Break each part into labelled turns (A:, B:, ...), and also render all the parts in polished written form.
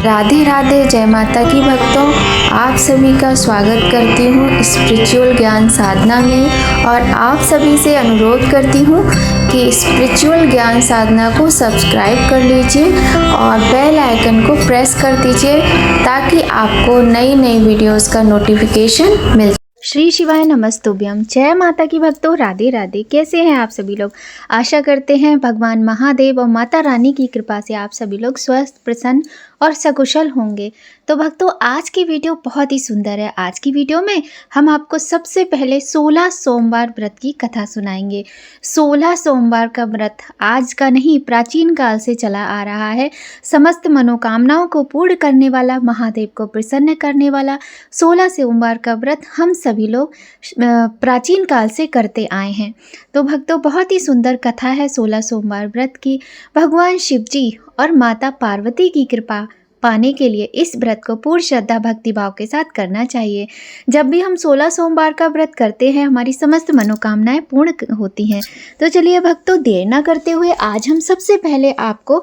A: राधे राधे, जय माता की भक्तों। आप सभी का स्वागत करती हूँ स्पिरिचुअल ज्ञान साधना में और आप सभी से अनुरोध करती हूँ कि स्पिरिचुअल ज्ञान साधना को सब्सक्राइब कर लीजिए और बेल आइकन को प्रेस कर दीजिए ताकि आपको नई नई वीडियोस का नोटिफिकेशन मिल। श्री शिवाय नमस्तुभ्यम। जय माता की भक्तों, राधे राधे। कैसे हैं आप सभी लोग? आशा करते हैं भगवान महादेव और माता रानी की कृपा से आप सभी लोग स्वस्थ, प्रसन्न और सकुशल होंगे। तो भक्तों, आज की वीडियो बहुत ही सुंदर है। आज की वीडियो में हम आपको सबसे पहले 16 सोमवार व्रत की कथा सुनाएंगे। 16 सोमवार का व्रत आज का नहीं, प्राचीन काल से चला आ रहा है। समस्त मनोकामनाओं को पूर्ण करने वाला, महादेव को प्रसन्न करने वाला 16 सोमवार का व्रत हम सभी लोग प्राचीन काल से करते आए हैं। तो भक्तों, बहुत ही सुंदर कथा है 16 सोमवार व्रत की। भगवान शिव जी और माता पार्वती की कृपा पाने के लिए इस व्रत को पूर्ण श्रद्धा भक्ति भाव के साथ करना चाहिए। जब भी हम 16 सोमवार का व्रत करते हैं, हमारी समस्त मनोकामनाएं पूर्ण होती हैं। तो चलिए भक्तों, देर ना करते हुए आज हम सबसे पहले आपको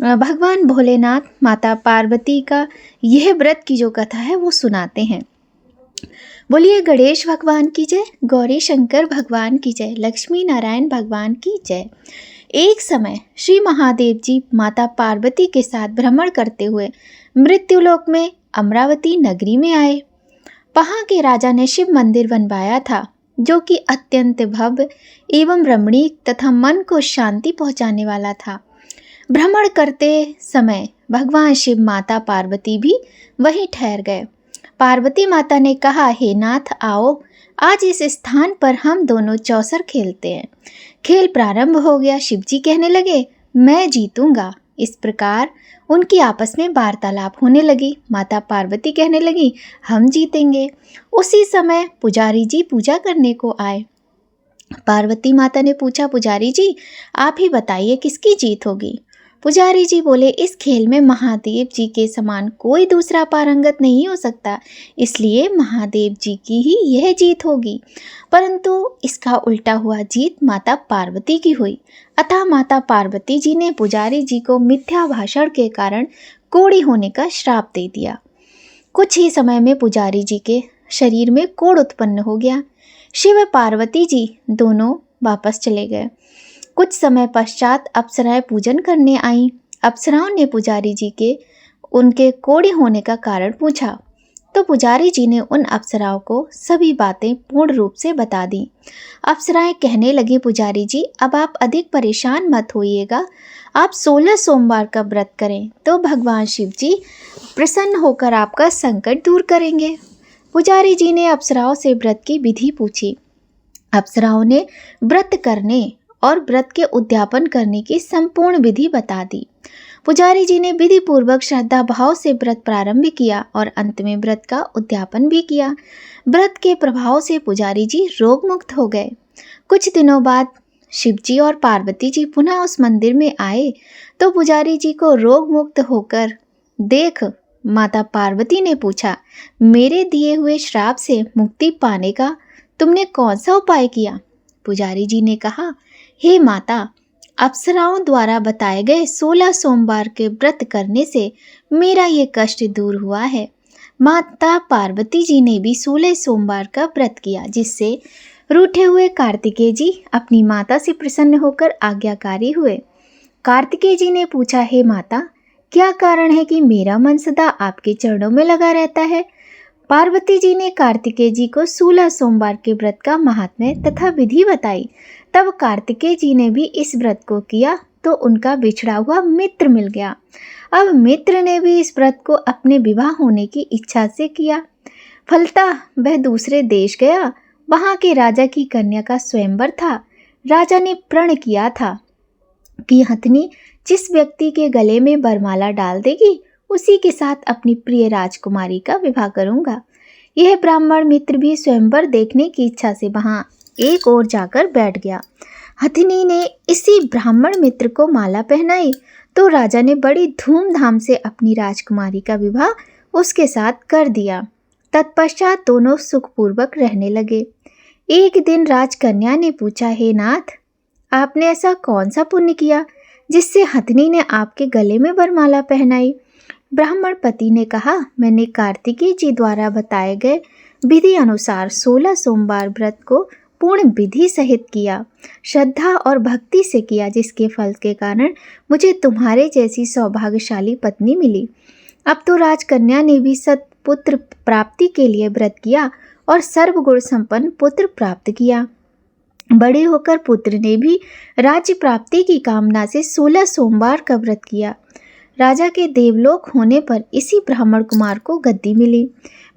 A: भगवान भोलेनाथ, माता पार्वती का यह व्रत की जो कथा है वो सुनाते हैं। बोलिए गणेश भगवान की जय, गौरी शंकर भगवान की जय, लक्ष्मी नारायण भगवान की जय। एक समय श्री महादेव जी माता पार्वती के साथ भ्रमण करते हुए मृत्युलोक में अमरावती नगरी में आए। वहाँ के राजा ने शिव मंदिर बनवाया था, जो कि अत्यंत भव्य एवं रमणीक तथा मन को शांति पहुँचाने वाला था। भ्रमण करते समय भगवान शिव, माता पार्वती भी वहीं ठहर गए। पार्वती माता ने कहा, हे नाथ आओ, आज इस स्थान पर हम दोनों चौसर खेलते हैं। खेल प्रारंभ हो गया। शिव जी कहने लगे, मैं जीतूंगा। इस प्रकार उनकी आपस में वार्तालाप होने लगी। माता पार्वती कहने लगी, हम जीतेंगे। उसी समय पुजारी जी पूजा करने को आए। पार्वती माता ने पूछा, पुजारी जी आप ही बताइए किसकी जीत होगी? पुजारी जी बोले, इस खेल में महादेव जी के समान कोई दूसरा पारंगत नहीं हो सकता, इसलिए महादेव जी की ही यह जीत होगी। परंतु इसका उल्टा हुआ, जीत माता पार्वती की हुई। अतः माता पार्वती जी ने पुजारी जी को मिथ्या भाषण के कारण कोढ़ी होने का श्राप दे दिया। कुछ ही समय में पुजारी जी के शरीर में कोढ़ उत्पन्न हो गया। शिव पार्वती जी दोनों वापस चले गए। कुछ समय पश्चात अप्सराएं पूजन करने आईं। अप्सराओं ने पुजारी जी के उनके कोढ़ी होने का कारण पूछा, तो पुजारी जी ने उन अप्सराओं को सभी बातें पूर्ण रूप से बता दी। अप्सराएं कहने लगी, पुजारी जी अब आप अधिक परेशान मत होइएगा, आप 16 सोमवार का व्रत करें तो भगवान शिव जी प्रसन्न होकर आपका संकट दूर करेंगे। पुजारी जी ने अप्सराओं से व्रत की विधि पूछी। अप्सराओं ने व्रत करने और व्रत के उद्यापन करने की संपूर्ण विधि बता दी। पुजारी जी ने विधि पूर्वक श्रद्धा भाव से व्रत प्रारंभ किया और अंत में व्रत का उद्यापन भी किया। व्रत के प्रभाव से पुजारी जी रोग मुक्त हो गए। कुछ दिनों बाद शिव जी और पार्वती जी पुनः उस मंदिर में आए तो पुजारी जी को रोग मुक्त होकर देख माता पार्वती ने पूछा, मेरे दिए हुए श्राप से मुक्ति पाने का तुमने कौन सा उपाय किया? पुजारी जी ने कहा, हे माता, अप्सराओं द्वारा बताए गए 16 सोमवार के व्रत करने से मेरा ये कष्ट दूर हुआ है। माता पार्वती जी ने भी 16 सोमवार का व्रत किया, जिससे रूठे हुए कार्तिकेय जी अपनी माता से प्रसन्न होकर आज्ञाकारी हुए। कार्तिकेय जी ने पूछा, हे माता, क्या कारण है कि मेरा मन सदा आपके चरणों में लगा रहता है? पार्वती जी ने कार्तिकेय जी को 16 सोमवार के व्रत का महात्म्य तथा विधि बताई। तब कार्तिकेय जी ने भी इस व्रत को किया तो उनका बिछड़ा हुआ मित्र मिल गया। अब मित्र ने भी इस व्रत को अपने विवाह होने की इच्छा से किया। फलतः वह दूसरे देश गया। वहां के राजा की कन्या का स्वयंवर था। राजा ने प्रण किया था कि हथनी जिस व्यक्ति के गले में वरमाला डाल देगी उसी के साथ अपनी प्रिय राजकुमारी का विवाह करूंगा। यह ब्राह्मण मित्र भी स्वयंवर देखने की इच्छा से वहां एक ओर जाकर बैठ गया। हथिनी ने इसी ब्राह्मण मित्र को माला पहनाई तो राजा ने बड़ी धूमधाम से अपनी राजकुमारी का विवाह उसके साथ कर दिया। तत्पश्चात दोनों सुखपूर्वक रहने लगे। एक दिन राजकन्या ने पूछा, हे नाथ, आपने ऐसा कौन सा पुण्य किया जिससे हथिनी ने आपके गले में वरमाला पहनाई? ब्राह्मण पति ने कहा, मैंने कार्तिकेय जी द्वारा बताए गए विधि अनुसार 16 सोमवार व्रत को पूर्ण विधि सहित किया, श्रद्धा और भक्ति से किया, जिसके फल के कारण मुझे तुम्हारे जैसी सौभाग्यशाली पत्नी मिली। अब तो राजकन्या ने भी सत्पुत्र प्राप्ति के लिए व्रत किया और सर्वगुण संपन्न पुत्र प्राप्त किया। बड़े होकर पुत्र ने भी राज्य प्राप्ति की कामना से 16 सोमवार का व्रत किया। राजा के देवलोक होने पर इसी ब्राह्मण कुमार को गद्दी मिली।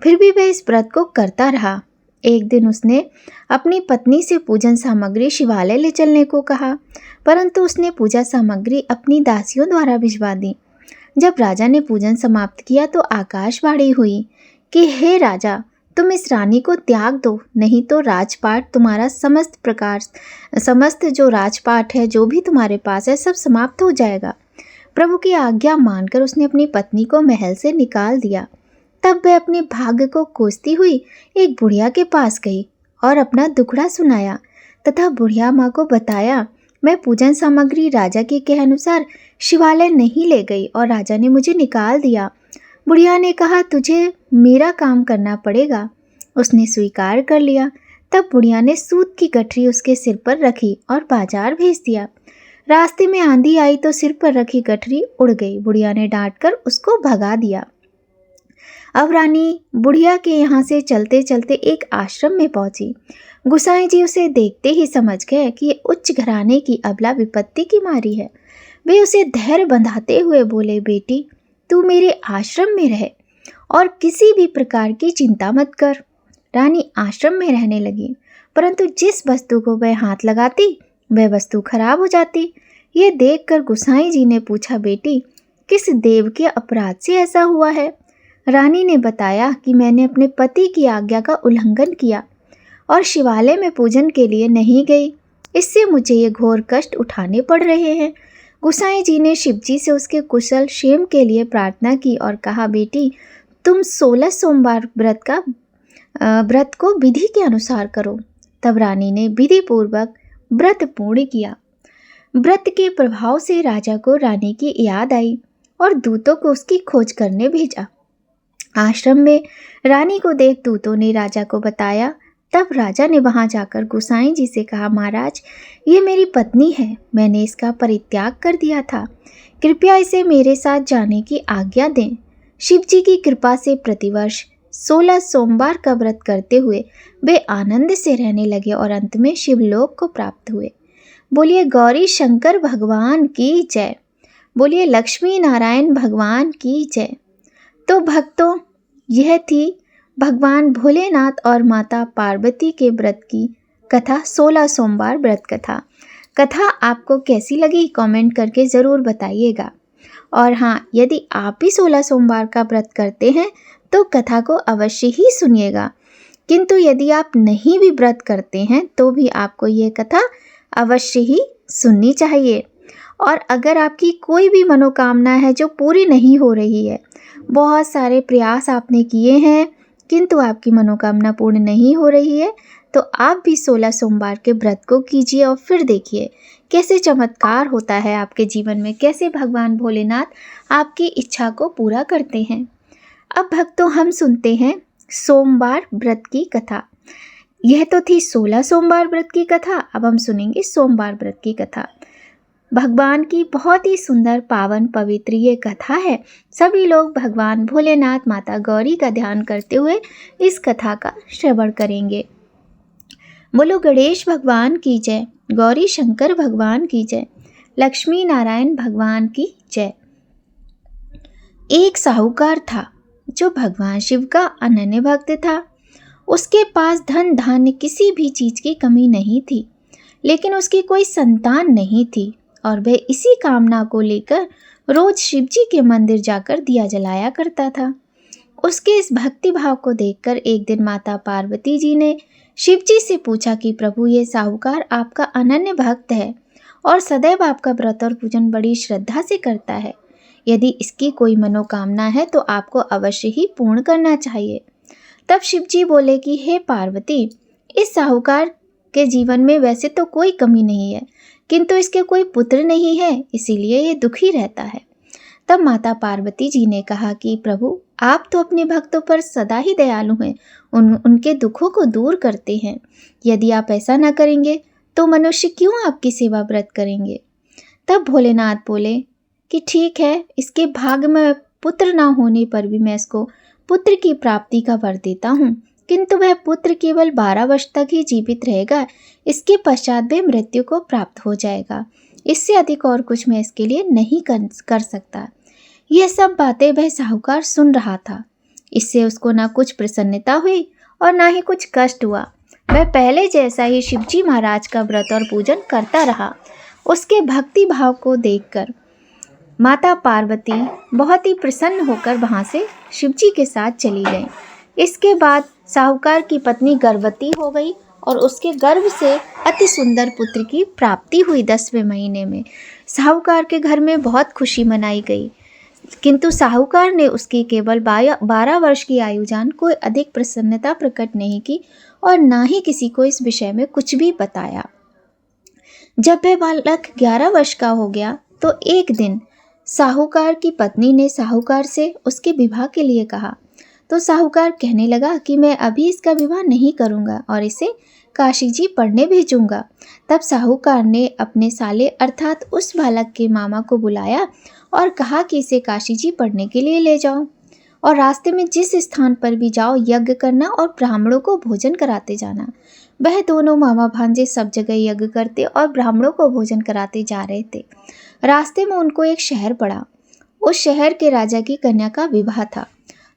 A: फिर भी वह इस व्रत को करता रहा। एक दिन उसने अपनी पत्नी से पूजन सामग्री शिवालय ले चलने को कहा, परंतु उसने पूजा सामग्री अपनी दासियों द्वारा भिजवा दी। जब राजा ने पूजन समाप्त किया तो आकाशवाणी हुई कि हे राजा, तुम इस रानी को त्याग दो, नहीं तो राजपाट तुम्हारा समस्त जो राजपाट है, जो भी तुम्हारे पास है, सब समाप्त हो जाएगा। प्रभु की आज्ञा मानकर उसने अपनी पत्नी को महल से निकाल दिया। तब वह अपने भाग्य को कोसती हुई एक बुढ़िया के पास गई और अपना दुखड़ा सुनाया तथा बुढ़िया माँ को बताया, मैं पूजन सामग्री राजा के कहे अनुसार शिवालय नहीं ले गई और राजा ने मुझे निकाल दिया। बुढ़िया ने कहा, तुझे मेरा काम करना पड़ेगा। उसने स्वीकार कर लिया। तब बुढ़िया ने सूत की गठरी उसके सिर पर रखी और बाजार भेज दिया। रास्ते में आंधी आई तो सिर पर रखी गठरी उड़ गई। बुढ़िया ने डांटकर उसको भगा दिया। अब रानी बुढ़िया के यहाँ से चलते चलते एक आश्रम में पहुंची। गुसाई जी उसे देखते ही समझ गए कि ये उच्च घराने की अबला विपत्ति की मारी है। वे उसे धैर्य बंधाते हुए बोले, बेटी, तू मेरे आश्रम में रह और किसी भी प्रकार की चिंता मत कर। रानी आश्रम में रहने लगी, परंतु जिस वस्तु को वह हाथ लगाती वह वस्तु खराब हो जाती। ये देखकर गुसाई जी ने पूछा, बेटी, किस देव के अपराध से ऐसा हुआ है? रानी ने बताया कि मैंने अपने पति की आज्ञा का उल्लंघन किया और शिवालय में पूजन के लिए नहीं गई। इससे मुझे ये घोर कष्ट उठाने पड़ रहे हैं। गुसाई जी ने शिवजी से उसके कुशल क्षेम के लिए प्रार्थना की और कहा, बेटी, तुम 16 सोमवार व्रत को विधि के अनुसार करो। तब रानी ने विधि पूर्वक व्रत पूर्ण किया। व्रत के प्रभाव से राजा को रानी की याद आई और दूतों को उसकी खोज करने भेजा। आश्रम में रानी को देख दूतों ने राजा को बताया। तब राजा ने वहां जाकर गुसाई जी से कहा, महाराज, ये मेरी पत्नी है, मैंने इसका परित्याग कर दिया था, कृपया इसे मेरे साथ जाने की आज्ञा दें। शिव जी की कृपा से प्रतिवर्ष 16 सोमवार का व्रत करते हुए वे आनंद से रहने लगे और अंत में शिवलोक को प्राप्त हुए। बोलिए गौरी शंकर भगवान की जय। बोलिए लक्ष्मी नारायण भगवान की जय। तो भक्तों, यह थी भगवान भोलेनाथ और माता पार्वती के व्रत की कथा, 16 सोमवार व्रत कथा आपको कैसी लगी कमेंट करके ज़रूर बताइएगा। और हाँ, यदि आप भी 16 सोमवार का व्रत करते हैं तो कथा को अवश्य ही सुनिएगा, किंतु यदि आप नहीं भी व्रत करते हैं तो भी आपको ये कथा अवश्य ही सुननी चाहिए। और अगर आपकी कोई भी मनोकामना है जो पूरी नहीं हो रही है, बहुत सारे प्रयास आपने किए हैं किंतु आपकी मनोकामना पूर्ण नहीं हो रही है, तो आप भी 16 सोमवार के व्रत को कीजिए और फिर देखिए कैसे चमत्कार होता है आपके जीवन में, कैसे भगवान भोलेनाथ आपकी इच्छा को पूरा करते हैं। अब भक्तों, हम सुनते हैं सोमवार व्रत की कथा। यह तो थी 16 सोमवार व्रत की कथा, अब हम सुनेंगे सोमवार व्रत की कथा। भगवान की बहुत ही सुंदर, पावन, पवित्र ये कथा है। सभी लोग भगवान भोलेनाथ, माता गौरी का ध्यान करते हुए इस कथा का श्रवण करेंगे। बोलो गणेश भगवान की जय, गौरी शंकर भगवान की जय, लक्ष्मी नारायण भगवान की जय। एक साहूकार था जो भगवान शिव का अनन्य भक्त था। उसके पास धन धान्य किसी भी चीज की कमी नहीं थी, लेकिन उसकी कोई संतान नहीं थी और वह इसी कामना को लेकर रोज शिवजी के मंदिर जाकर दिया जलाया करता था। उसके इस भक्ति भाव को देखकर एक दिन माता पार्वती जी ने शिवजी से पूछा कि प्रभु, ये साहूकार आपका अनन्य भक्त है और सदैव आपका व्रत और पूजन बड़ी श्रद्धा से करता है। यदि इसकी कोई मनोकामना है तो आपको अवश्य ही पूर्ण करना चाहिए। तब शिवजी बोले कि हे पार्वती, इस साहूकार के जीवन में वैसे तो कोई कमी नहीं है, किंतु इसके कोई पुत्र नहीं है, इसीलिए ये दुखी रहता है। तब माता पार्वती जी ने कहा कि प्रभु, आप तो अपने भक्तों पर सदा ही दयालु हैं, उनके दुखों को दूर करते हैं। यदि आप ऐसा न करेंगे तो मनुष्य क्यों आपकी सेवा व्रत करेंगे। तब भोलेनाथ बोले कि ठीक है, इसके भाग्य में पुत्र ना होने पर भी मैं इसको पुत्र की प्राप्ति का वर देता हूँ, किंतु वह पुत्र केवल 12 वर्ष तक ही जीवित रहेगा। इसके पश्चात वह मृत्यु को प्राप्त हो जाएगा। इससे अधिक और कुछ मैं इसके लिए नहीं कर सकता। यह सब बातें वह साहूकार सुन रहा था। इससे उसको ना कुछ प्रसन्नता हुई और ना ही कुछ कष्ट हुआ। वह पहले जैसा ही शिवजी महाराज का व्रत और पूजन करता रहा। उसके भक्ति भाव को देखकर माता पार्वती बहुत ही प्रसन्न होकर वहाँ से शिवजी के साथ चली गई। इसके बाद साहूकार की पत्नी गर्भवती हो गई और उसके गर्भ से अति सुंदर पुत्र की प्राप्ति हुई 10वें महीने में। साहूकार के घर में बहुत खुशी मनाई गई, किंतु साहूकार ने उसकी केवल 12 वर्ष की आयु जान कोई अधिक प्रसन्नता प्रकट नहीं की और ना ही किसी को इस विषय में कुछ भी बताया। जब वह बालक 11 वर्ष का हो गया तो एक दिन साहूकार की पत्नी ने साहूकार से उसके विवाह के लिए कहा। तो साहूकार कहने लगा कि मैं अभी इसका विवाह नहीं करूंगा और इसे काशी जी पढ़ने भेजूंगा। तब साहूकार ने अपने साले अर्थात उस बालक के मामा को बुलाया और कहा कि इसे काशी जी पढ़ने के लिए ले जाओ और रास्ते में जिस स्थान पर भी जाओ यज्ञ करना और ब्राह्मणों को भोजन कराते जाना। वह दोनों मामा भांजे सब जगह यज्ञ करते और ब्राह्मणों को भोजन कराते जा रहे थे। रास्ते में उनको एक शहर पड़ा। उस शहर के राजा की कन्या का विवाह था।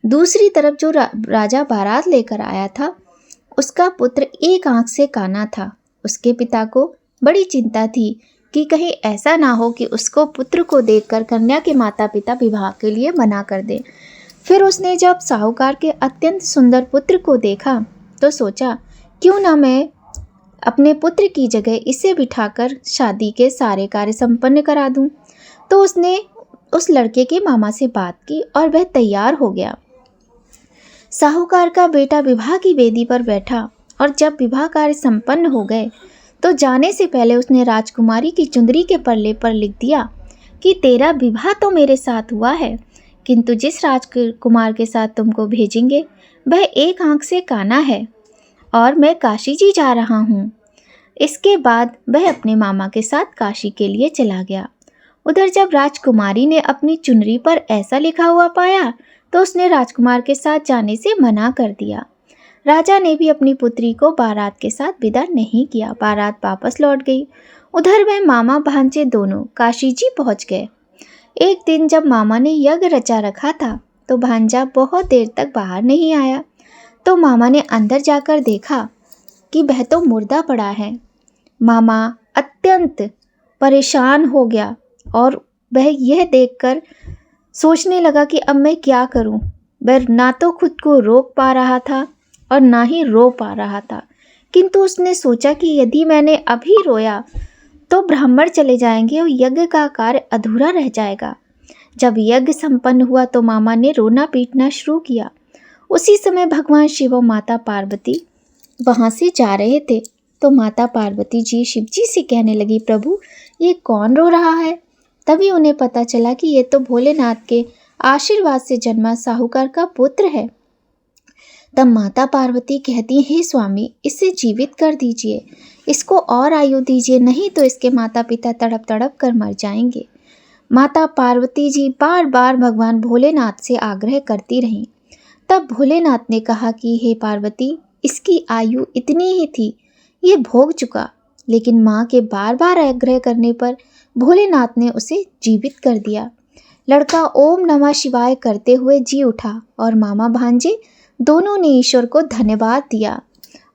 A: दूसरी तरफ जो राजा बारात लेकर आया था, उसका पुत्र एक आंख से काना था। उसके पिता को बड़ी चिंता थी कि कहीं ऐसा ना हो कि उसको पुत्र को देखकर कन्या के माता पिता विवाह के लिए मना कर दें। फिर उसने जब साहूकार के अत्यंत सुंदर पुत्र को देखा तो सोचा, क्यों ना मैं अपने पुत्र की जगह इसे बिठाकर शादी के सारे कार्य संपन्न करा दूं। तो उसने उस लड़के के मामा से बात की और वह तैयार हो गया। साहूकार का बेटा विवाह की वेदी पर बैठा और जब विवाह कार्य संपन्न हो गए तो जाने से पहले उसने राजकुमारी की चुंदरी के पल्ले पर लिख दिया कि तेरा विवाह तो मेरे साथ हुआ है, किंतु जिस राजकुमार के साथ तुमको भेजेंगे वह एक आंख से काना है और मैं काशी जी जा रहा हूँ। इसके बाद वह अपने मामा के साथ काशी के लिए चला गया। उधर जब राजकुमारी ने अपनी चुनरी पर ऐसा लिखा हुआ पाया तो उसने राजकुमार के साथ जाने से मना कर दिया। राजा ने भी अपनी पुत्री को बारात के साथ विदा नहीं किया। बारात वापस लौट गई। उधर वह मामा भांजे दोनों काशी जी पहुँच गए। एक दिन जब मामा ने यज्ञ रचा रखा था तो भांजा बहुत देर तक बाहर नहीं आया। तो मामा ने अंदर जाकर देखा कि वह तो मुर्दा पड़ा है। मामा अत्यंत परेशान हो गया और वह यह देखकर सोचने लगा कि अब मैं क्या करूं। वह ना तो खुद को रोक पा रहा था और ना ही रो पा रहा था, किंतु उसने सोचा कि यदि मैंने अभी रोया तो ब्राह्मण चले जाएंगे और यज्ञ का कार्य अधूरा रह जाएगा। जब यज्ञ संपन्न हुआ तो मामा ने रोना पीटना शुरू किया। उसी समय भगवान शिव और माता पार्वती वहाँ से जा रहे थे। तो माता पार्वती जी शिव जी से कहने लगी, प्रभु ये कौन रो रहा है। तभी उन्हें पता चला कि ये तो भोलेनाथ के आशीर्वाद से जन्मा साहूकार का पुत्र है। तब माता पार्वती कहती, हे स्वामी इसे जीवित कर दीजिए, इसको और आयु दीजिए, नहीं तो इसके माता पिता तड़प तड़प कर मर जाएंगे। माता पार्वती जी बार बार भगवान भोलेनाथ से आग्रह करती रहीं। तब भोलेनाथ ने कहा कि हे पार्वती, इसकी आयु इतनी ही थी, ये भोग चुका। लेकिन माँ के बार बार आग्रह करने पर भोलेनाथ ने उसे जीवित कर दिया। लड़का ओम नमः शिवाय करते हुए जी उठा और मामा भांजे दोनों ने ईश्वर को धन्यवाद दिया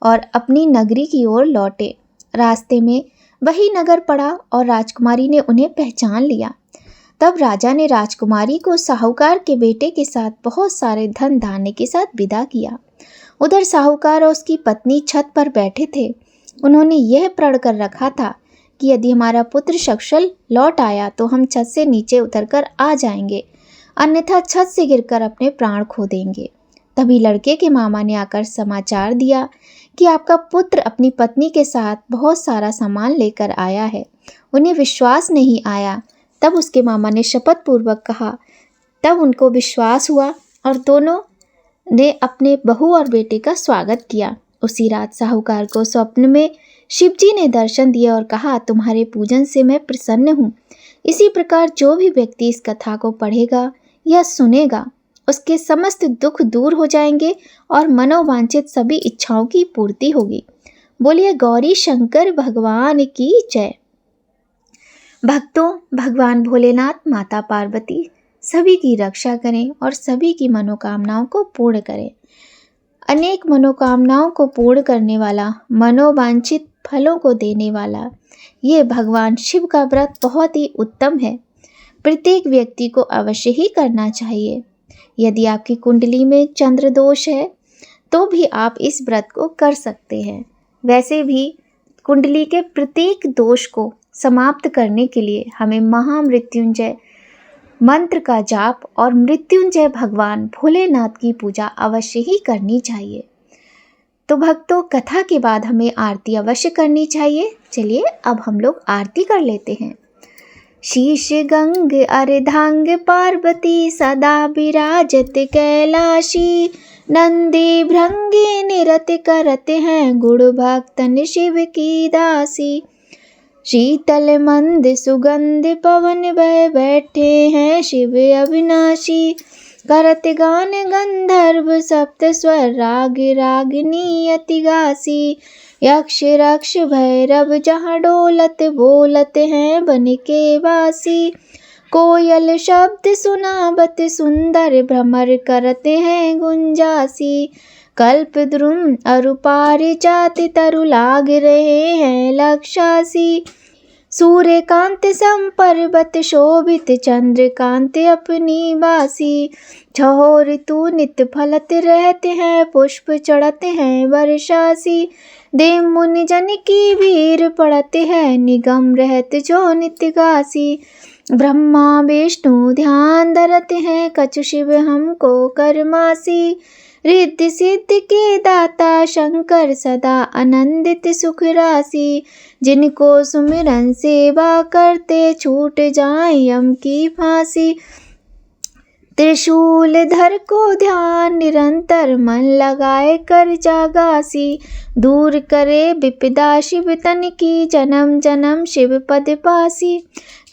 A: और अपनी नगरी की ओर लौटे। रास्ते में वही नगर पड़ा और राजकुमारी ने उन्हें पहचान लिया। तब राजा ने राजकुमारी को साहूकार के बेटे के साथ बहुत सारे धन धान्य के साथ विदा किया। उधर साहूकार और उसकी पत्नी छत पर बैठे थे। उन्होंने यह प्रण कर रखा था कि यदि हमारा पुत्र सकुशल लौट आया तो हम छत से नीचे उतरकर आ जाएंगे, अन्यथा छत से गिरकर अपने प्राण खो देंगे। तभी लड़के के मामा ने आकर समाचार दिया कि आपका पुत्र अपनी पत्नी के साथ बहुत सारा सामान लेकर आया है। उन्हें विश्वास नहीं आया तब उसके मामा ने शपथ पूर्वक कहा। तब उनको विश्वास हुआ और दोनों ने अपने बहू और बेटे का स्वागत किया। उसी रात साहूकार को स्वप्न में शिवजी ने दर्शन दिए और कहा, तुम्हारे पूजन से मैं प्रसन्न हूँ। इसी प्रकार जो भी व्यक्ति इस कथा को पढ़ेगा या सुनेगा उसके समस्त दुख दूर हो जाएंगे और मनोवांछित सभी इच्छाओं की पूर्ति होगी। बोलिए गौरी शंकर भगवान की जय। भक्तों, भगवान भोलेनाथ, माता पार्वती सभी की रक्षा करें और सभी की मनोकामनाओं को पूर्ण करें। अनेक मनोकामनाओं को पूर्ण करने वाला, मनोवांछित फलों को देने वाला ये भगवान शिव का व्रत बहुत ही उत्तम है। प्रत्येक व्यक्ति को अवश्य ही करना चाहिए। यदि आपकी कुंडली में चंद्र दोष है तो भी आप इस व्रत को कर सकते हैं। वैसे भी कुंडली के प्रत्येक दोष को समाप्त करने के लिए हमें महामृत्युंजय मंत्र का जाप और मृत्युंजय भगवान भोलेनाथ की पूजा अवश्य ही करनी चाहिए। तो भक्तों, कथा के बाद हमें आरती अवश्य करनी चाहिए। चलिए अब हम लोग आरती कर लेते हैं। शीश गंग अर्धांग पार्वती सदा विराजत कैलाशी, नंदी भृंगी निरत करते हैं गुण भक्तन शिव की दासी। शीतल मंद सुगंध पवन बह बैठे हैं शिव अविनाशी, करत गान गंधर्व सप्त स्वर राग रागिनी अति गासी। यक्ष रक्ष भैरव जहाँ डोलत बोलत हैं बन के वासी, कोयल शब्द सुनावत सुंदर भ्रमर करते हैं गुंजासी। कल्प द्रुम अरु पारिजात तरु लाग रहे हैं लक्षासी, सूर्यकांत संपर्वत शोभित चंद्रकांत अपनी बासी। छहो ऋतु नित्य फलत रहते हैं पुष्प चढ़ते हैं वर्षासी, देव मुनि जन की भीड़ पड़ते हैं निगम रहत जो नित्य गासी। ब्रह्मा विष्णु ध्यान धरते हैं कछु शिव हमको करमासी, रिद्धि सिद्धि के दाता शंकर सदा आनंदित सुख राशि। जिनको सुमिरन सेवा करते छूट जाए यम की फांसी, त्रिशूल धर को ध्यान निरंतर मन लगाए कर जागासी। दूर करे विपदा शिव तन की जन्म जन्म शिव पद पासी।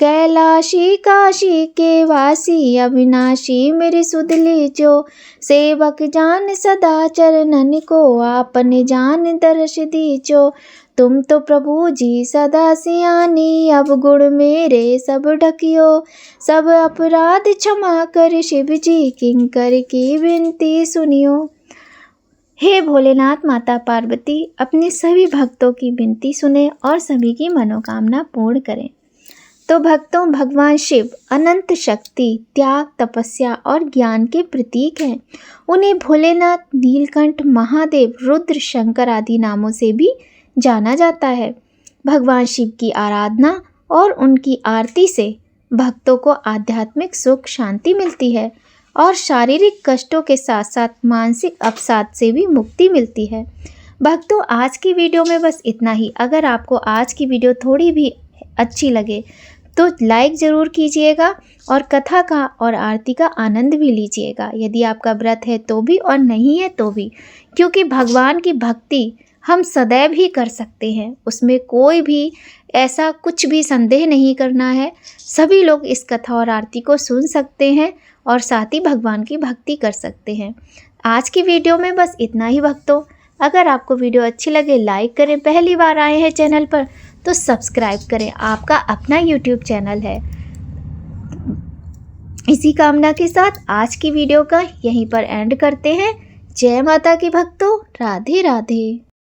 A: कैलाशी काशी के वासी अविनाशी मेरी सुध लीजो, सेवक जान सदा चरणन को आपने जान दर्श दीजो। तुम तो प्रभु जी सदा सियानी, अब गुण मेरे सब ढकियो। सब अपराध क्षमा कर शिव जी किंकर की विनती सुनियो। हे भोलेनाथ, माता पार्वती अपने सभी भक्तों की विनती सुने और सभी की मनोकामना पूर्ण करें। तो भक्तों, भगवान शिव अनंत शक्ति, त्याग, तपस्या और ज्ञान के प्रतीक हैं। उन्हें भोलेनाथ, नीलकंठ, महादेव, रुद्र, शंकर आदि नामों से भी जाना जाता है। भगवान शिव की आराधना और उनकी आरती से भक्तों को आध्यात्मिक सुख शांति मिलती है और शारीरिक कष्टों के साथ साथ मानसिक अवसाद से भी मुक्ति मिलती है। भक्तों, आज की वीडियो में बस इतना ही। अगर आपको आज की वीडियो थोड़ी भी अच्छी लगे तो लाइक ज़रूर कीजिएगा और कथा का और आरती का आनंद भी लीजिएगा, यदि आपका व्रत है तो भी और नहीं है तो भी, क्योंकि भगवान की भक्ति हम सदैव ही कर सकते हैं। उसमें कोई भी ऐसा कुछ भी संदेह नहीं करना है। सभी लोग इस कथा और आरती को सुन सकते हैं और साथ ही भगवान की भक्ति कर सकते हैं। आज की वीडियो में बस इतना ही भक्तों। अगर आपको वीडियो अच्छी लगे लाइक करें, पहली बार आए हैं चैनल पर तो सब्सक्राइब करें, आपका अपना यूट्यूब चैनल है। इसी कामना के साथ आज की वीडियो का यहीं पर एंड करते हैं। जय माता की भक्तों, राधे राधे।